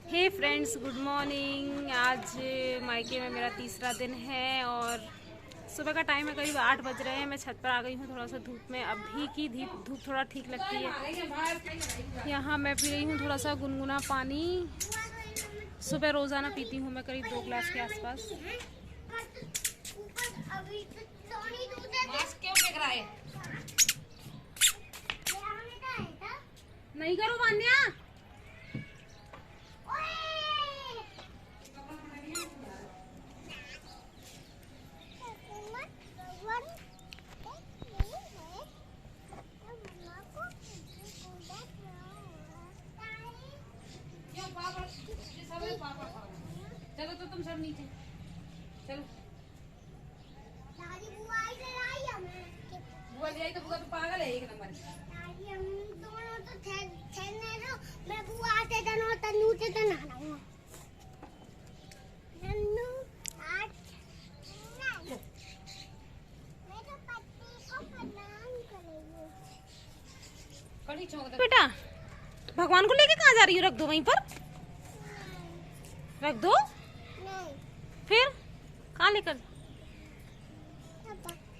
हे friends, good morning. आज मायके में मेरा तीसरा दिन है और सुबह का टाइम है, करीब 8 बज रहे हैं। मैं छत पर आ गई हूँ थोड़ा सा धूप में। अभी की धूप थोड़ा ठीक लगती है। यहाँ मैं पी रही हूँ थोड़ा सा गुनगुना पानी। सुबह रोज़ाना पीती हूँ मैं करीब 2 गिलास के आसपास। नहीं करो मान्या। चलो तो तुम सब नीचे चलो। बुआ ले आई तो बुआ तो पागल है एक नंबर। मैं बुआ आते तनो तन्नू से तना रहा नन्नू आज मैं तो पत्ती को प्रणाम करेंगे। कड़ी चौक बेटा, भगवान को लेके कहाँ जा रही हो? रख दो वहीं पर, रख दो। नहीं फिर कहाँ लेकर?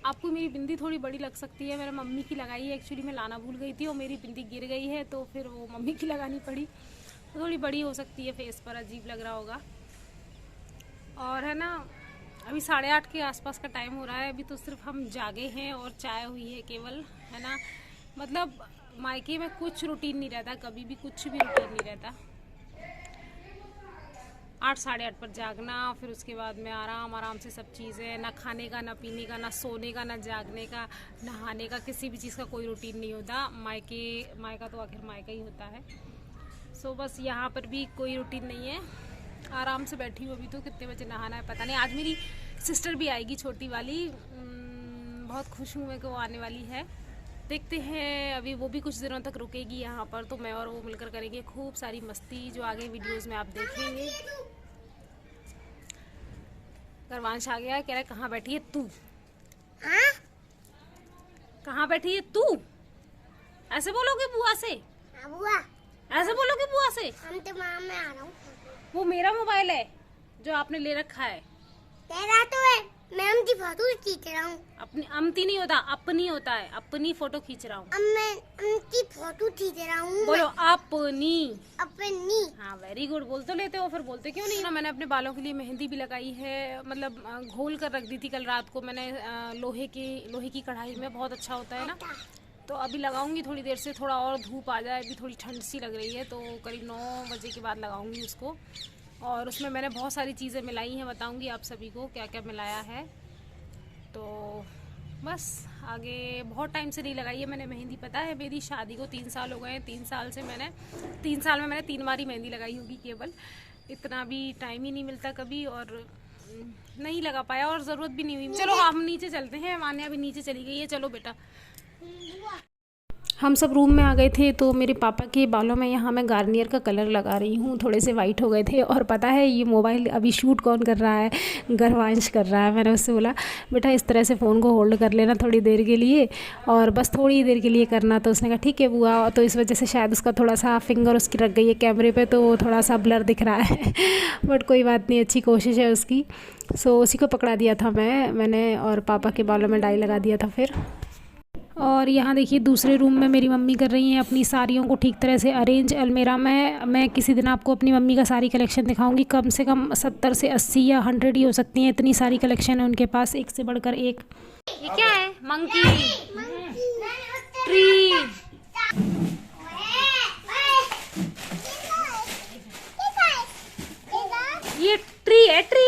आपको मेरी बिंदी थोड़ी बड़ी लग सकती है, मेरे मम्मी की लगाई है। एक्चुअली मैं लाना भूल गई थी और मेरी बिंदी गिर गई है, तो फिर वो मम्मी की लगानी पड़ी। तो थोड़ी बड़ी हो सकती है, फेस पर अजीब लग रहा होगा। और है ना, अभी 8:30 के आसपास का टाइम हो रहा है। अभी तो सिर्फ हम जागे हैं और चाय हुई है केवल, है ना। मतलब मायके में कुछ रूटीन नहीं रहता, कभी भी कुछ भी रूटीन नहीं रहता। 8 साढ़े 8 पर जागना, फिर उसके बाद में आराम से सब चीज़ें, ना खाने का, ना पीने का, ना सोने का, ना जागने का, नहाने का, किसी भी चीज़ का कोई रूटीन नहीं होता। मायका तो आखिर मायका ही होता है। सो बस यहाँ पर भी कोई रूटीन नहीं है। आराम से बैठी हूँ। अभी तो कितने बजे नहाना है पता नहीं। आज मेरी सिस्टर भी आएगी, छोटी वाली। बहुत खुश हूँ मैं कि वो आने वाली है। देखते हैं, अभी वो भी कुछ दिनों तक रुकेगी यहाँ पर, तो मैं और वो मिलकर करेंगे खूब सारी मस्ती, जो आगे वीडियोस में आप देखेंगे। गर्वांश आ गया, कह रहा है कहाँ बैठी है तू? हाँ कहाँ बैठी है तू? ऐसे बोलोगे बुआ से? हाँ बुआ, ऐसे बोलोगे बुआ से? हम तो माँ में आ रहा हूँ। वो मेरा मोबाइल है जो आपने ले रखा है। तेरा तो है, मैं उनकी फोटो खींच रहा हूँ। अपनी अमती नहीं होता, अपनी होता है। अपनी फोटो खींच रहा हूँ। अब मैं उनकी फोटो खींच रहा हूँ। बोलो अपनी। अपनी। हाँ वेरी गुड। बोल तो लेते हो, फिर बोलते क्यों नहीं ना। मैंने अपने बालों के लिए मेहंदी भी लगाई है, मतलब घोल कर रख दी थी कल रात को मैंने। लोहे की कढ़ाई में बहुत अच्छा होता है ना। तो अभी लगाऊंगी थोड़ी देर से, थोड़ा और धूप आ जाए। अभी थोड़ी ठंड सी लग रही है, तो करीब 9 बजे के बाद लगाऊंगी उसको। और उसमें मैंने बहुत सारी चीज़ें मिलाई हैं, बताऊंगी आप सभी को क्या क्या मिलाया है। तो बस आगे बहुत टाइम से नहीं लगाई है मैंने मेहंदी। पता है मेरी शादी को 3 साल हो गए हैं। 3 साल में मैंने 3 बार ही मेहंदी लगाई होगी केवल। इतना भी टाइम ही नहीं मिलता कभी, और नहीं लगा पाया, और ज़रूरत भी नहीं हुई। चलो हम नीचे चलते हैं। मान्या भी नीचे चली गई है। चलो बेटा। हम सब रूम में आ गए थे, तो मेरे पापा के बालों में यहाँ मैं गार्नियर का कलर लगा रही हूँ। थोड़े से वाइट हो गए थे। और पता है ये मोबाइल अभी शूट कौन कर रहा है? गर्वांश कर रहा है। मैंने उससे बोला बेटा इस तरह से फ़ोन को होल्ड कर लेना थोड़ी देर के लिए, और बस थोड़ी देर के लिए करना। तो उसने कहा ठीक है बुआ। तो इस वजह से शायद उसका थोड़ा सा फिंगर उसकी रख गई है कैमरे पर, तो वो थोड़ा सा ब्लर दिख रहा है। बट कोई बात नहीं, अच्छी कोशिश है उसकी। सो उसी को पकड़ा दिया था मैंने, और पापा के बालों में डाई लगा दिया था फिर। और यहाँ देखिए दूसरे रूम में मेरी मम्मी कर रही हैं अपनी साड़ियों को ठीक तरह से अरेंज अलमेरा में। मैं किसी दिन आपको अपनी मम्मी का सारी कलेक्शन दिखाऊंगी। कम से कम 70 से 80 या 100 ही हो सकती हैं, इतनी सारी कलेक्शन है उनके पास, एक से बढ़कर एक। ये क्या है? Monkey tree. ये ट्री है, ट्री।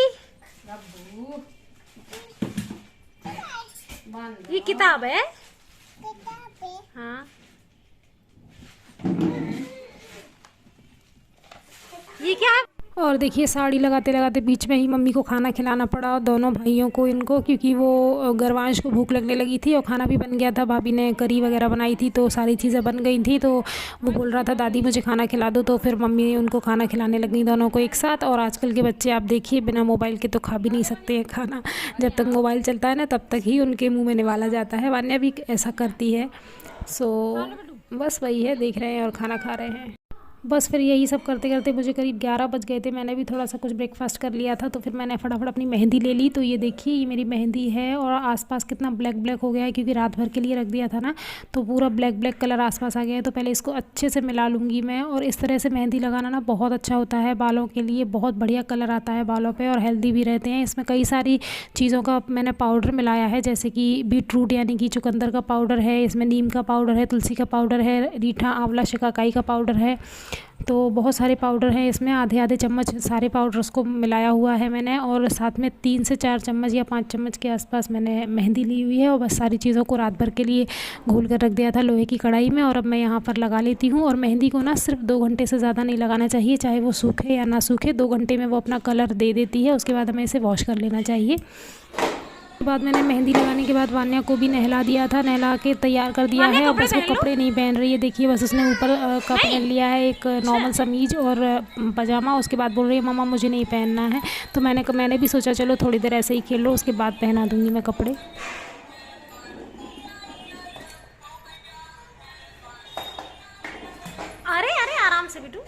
ये किताब है। हाँ ये क्या है? और देखिए साड़ी लगाते लगाते बीच में ही मम्मी को खाना खिलाना पड़ा, दोनों भाइयों को इनको, क्योंकि वो गर्वांश को भूख लगने लगी थी और खाना भी बन गया था। भाभी ने करी वगैरह बनाई थी, तो सारी चीज़ें बन गई थी। तो वो बोल रहा था दादी मुझे खाना खिला दो, तो फिर मम्मी उनको खाना खिलाने लगी दोनों को एक साथ। और आजकल के बच्चे आप देखिए बिना मोबाइल के तो खा भी नहीं सकते हैं खाना। जब तक मोबाइल चलता है ना तब तक ही उनके मुँह में निवाला जाता है। वान्या भी ऐसा करती है। सो बस वही है, देख रहे हैं और खाना खा रहे हैं। बस फिर यही सब करते करते मुझे करीब 11 बज गए थे। मैंने भी थोड़ा सा कुछ ब्रेकफास्ट कर लिया था, तो फिर मैंने फटाफट अपनी मेहंदी ले ली। तो ये देखिए ये मेरी मेहंदी है और आसपास कितना ब्लैक ब्लैक हो गया है, क्योंकि रात भर के लिए रख दिया था ना, तो पूरा ब्लैक ब्लैक कलर आसपास आ गया है। तो पहले इसको अच्छे से मिला लूँगी मैं। और इस तरह से मेहंदी लगाना ना बहुत अच्छा होता है बालों के लिए, बहुत बढ़िया कलर आता है बालों पर और हेल्दी भी रहते हैं। इसमें कई सारी चीज़ों का मैंने पाउडर मिलाया है, जैसे कि बीटरूट यानी कि चुकंदर का पाउडर है, इसमें नीम का पाउडर है, तुलसी का पाउडर है, रीठा आंवला शिकाकाई का पाउडर है। तो बहुत सारे पाउडर हैं इसमें, आधे आधे चम्मच सारे पाउडर्स को मिलाया हुआ है मैंने। और साथ में 3 से 4 चम्मच या 5 चम्मच के आसपास मैंने मेहंदी ली हुई है। और बस सारी चीज़ों को रात भर के लिए घोल कर रख दिया था लोहे की कढ़ाई में। और अब मैं यहाँ पर लगा लेती हूँ। और मेहंदी को ना सिर्फ 2 घंटे से ज़्यादा नहीं लगाना चाहिए, चाहे वो सूखे या ना सूखे, 2 घंटे में वो अपना कलर दे देती है। उसके बाद हमें इसे वॉश कर लेना चाहिए। उसके बाद मैंने मेहंदी लगाने के बाद वान्या को भी नहला दिया था, नहला के तैयार कर दिया है। अब बस वो कपड़े नहीं पहन रही है, देखिए बस उसने ऊपर का पहन लिया है, एक नॉर्मल समीज और पजामा। उसके बाद बोल रही है मम्मा मुझे नहीं पहनना है। तो मैंने भी सोचा चलो थोड़ी देर ऐसे ही खेल लो, उसके बाद पहना दूंगी मैं कपड़े। अरे अरे आराम से बिटू।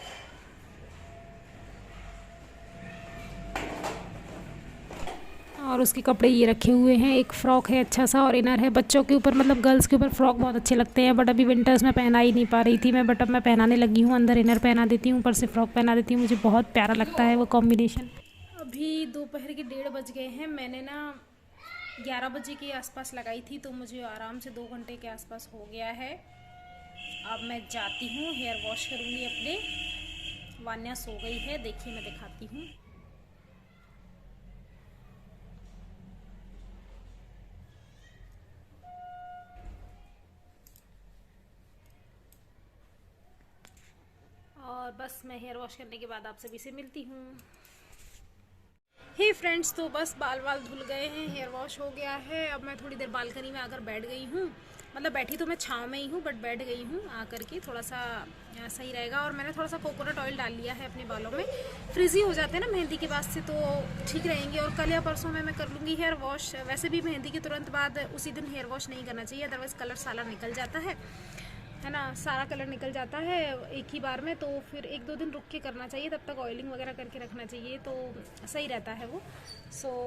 और उसके कपड़े ये रखे हुए हैं, एक फ़्रॉक है अच्छा सा और इनर है। बच्चों के ऊपर मतलब गर्ल्स के ऊपर फ़्रॉक बहुत अच्छे लगते हैं, बट अभी विंटर्स में पहना ही नहीं पा रही थी मैं, बट अब मैं पहनाने लगी हूँ। अंदर इनर पहना देती हूँ, ऊपर से फ़्रॉक पहना देती हूँ। मुझे बहुत प्यारा लगता है वो कॉम्बिनेशन। अभी दोपहर के 1:30 बज गए हैं। मैंने ना 11 बजे के आसपास लगाई थी, तो मुझे आराम से 2 घंटे के आसपास हो गया है। अब मैं जाती हूँ, हेयर वॉश करूँगी अपने। वान्या सो गई है, देखिए मैं दिखाती हूँ। और बस मैं हेयर वॉश करने के बाद आप सभी से मिलती हूँ। हे फ्रेंड्स, तो बस बाल धुल गए हैं, हेयर वॉश हो गया है। अब मैं थोड़ी देर बालकनी में आकर बैठ गई हूँ। मतलब बैठी तो मैं छाँव में ही हूँ, बट बैठ गई हूँ आकर के, थोड़ा सा सही रहेगा। और मैंने थोड़ा सा कोकोनट ऑयल डाल लिया है अपने बालों में, फ्रिजी हो जाते हैं ना मेहंदी के बाद से, तो ठीक रहेंगे। और कल या परसों में मैं कर लूँगी हेयर वॉश। वैसे भी मेहंदी के तुरंत बाद उसी दिन हेयर वॉश नहीं करना चाहिए, अदरवाइज़ कलर सारा निकल जाता है ना, सारा कलर निकल जाता है एक ही बार में। तो फिर 1-2 दिन रुक के करना चाहिए, तब तक ऑयलिंग वगैरह करके रखना चाहिए, तो सही रहता है वो।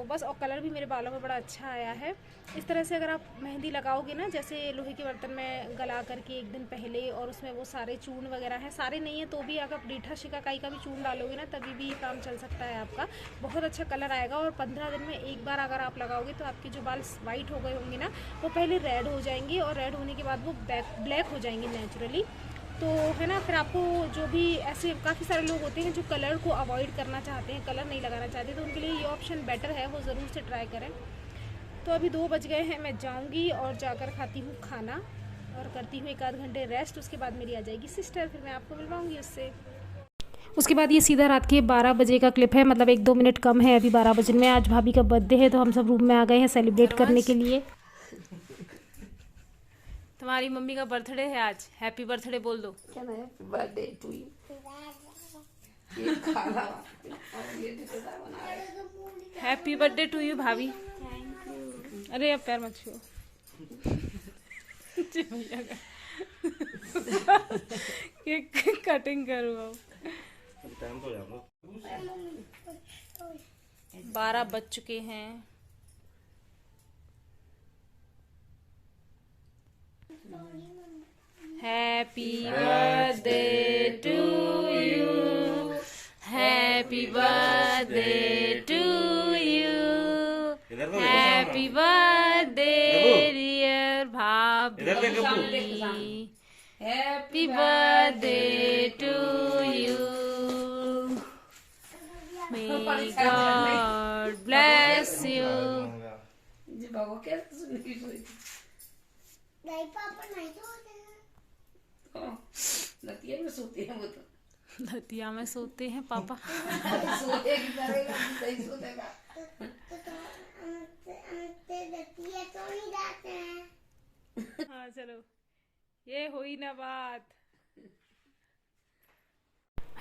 बस, और कलर भी मेरे बालों में बड़ा अच्छा आया है। इस तरह से अगर आप मेहंदी लगाओगे ना, जैसे लोहे के बर्तन में गला करके 1 दिन पहले, और उसमें वो सारे चूर्ण वगैरह हैं, सारे नहीं है तो भी अगर आप रीठा शिकाकाई का भी चूर्ण डालोगे ना, तभी भी काम चल सकता है आपका, बहुत अच्छा कलर आएगा। और 15 दिन में एक बार अगर आप लगाओगे तो आपके जो बाल वाइट हो गए होंगे ना, वो पहले रेड हो जाएंगे, और रेड होने के बाद वो ब्लैक हो जाएंगे नेचुरली, तो है ना। फिर आपको जो भी ऐसे काफ़ी सारे लोग होते हैं जो कलर को अवॉइड करना चाहते हैं, कलर नहीं लगाना चाहते, तो उनके लिए ये ऑप्शन बेटर है, वो ज़रूर से ट्राई करें। तो अभी 2 बज गए हैं, मैं जाऊंगी और जाकर खाती हूँ खाना और करती हूँ 1-8 घंटे रेस्ट। उसके बाद मेरी आ जाएगी सिस्टर, फिर मैं आपको मिलवाऊंगी उससे। उसके बाद ये सीधा रात के 12 बजे का क्लिप है, मतलब 1-2 मिनट कम है अभी 12 बजे में। आज भाभी का बर्थडे है, तो हम सब रूम में आ गए हैं सेलिब्रेट करने के लिए। तुम्हारी मम्मी का बर्थडे है आज, हैप्पी बर्थडे बोल दो। Birthday to you. Happy birthday to you भाभी। अरे अब पैर मत छुओ। भैया का केक कटिंग करो। 12 बज चुके हैं। Happy birthday to you, happy birthday to you, happy birthday dear bhabhi, happy birthday to you, may God bless you. नहीं पापा नहीं सोते हैं। लतिया में सोते हैं वो तो। लतिया में सोते हैं पापा। सोते की तरह नहीं सोतेगा। लतिया तो नहीं जाते हैं। हाँ चलो, ये हुई ना बात।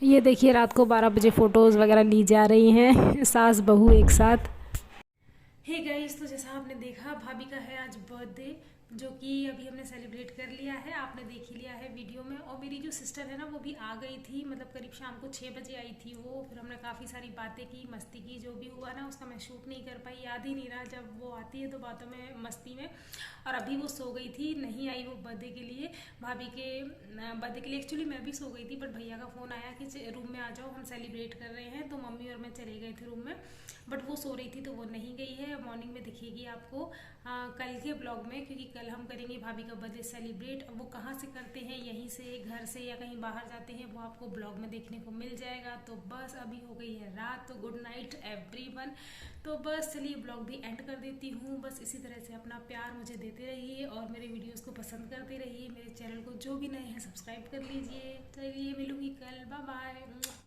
ये देखिए रात को 12 बजे फ़ोटोज़ वगैरह ली जा रही हैं, सास बहू एक साथ। हे गाइस, तो जैसा आपने देखा भाभी का है आज बर्थडे, जो कि अभी हमने सेलिब्रेट कर लिया है, आपने देख ही लिया है वीडियो में। और मेरी जो सिस्टर है ना वो भी आ गई थी, मतलब करीब शाम को 6 बजे आई थी वो। फिर हमने काफ़ी सारी बातें की, मस्ती की, जो भी हुआ ना उसका मैं शूट नहीं कर पाई, याद ही नहीं रहा। जब वो आती है तो बातों में मस्ती में। और अभी वो सो गई थी, नहीं आई वो बर्थडे के लिए, भाभी के बर्थडे के लिए। एक्चुअली मैं भी सो गई थी, बट भैया का फ़ोन आया कि रूम में आ जाओ, हम सेलिब्रेट कर रहे हैं। तो मम्मी और मैं चले गए थे रूम में, बट वो सो रही थी तो वो नहीं गई है। मॉर्निंग में दिखेगी आपको कल के ब्लॉग में, क्योंकि कल हम करेंगे भाभी का बर्थडे सेलिब्रेट। अब वो कहाँ से करते हैं, यहीं से, घर से, या कहीं बाहर जाते हैं, वो आपको ब्लॉग में देखने को मिल जाएगा। तो बस अभी हो गई है रात, तो गुड नाइट एवरीवन। तो बस चलिए ब्लॉग भी एंड कर देती हूँ। बस इसी तरह से अपना प्यार मुझे देते रहिए और मेरे वीडियोस को पसंद करते रहिए। मेरे चैनल को जो भी नए हैं सब्सक्राइब कर लीजिए। चलिए मिलूंगी कल, बाय बाय।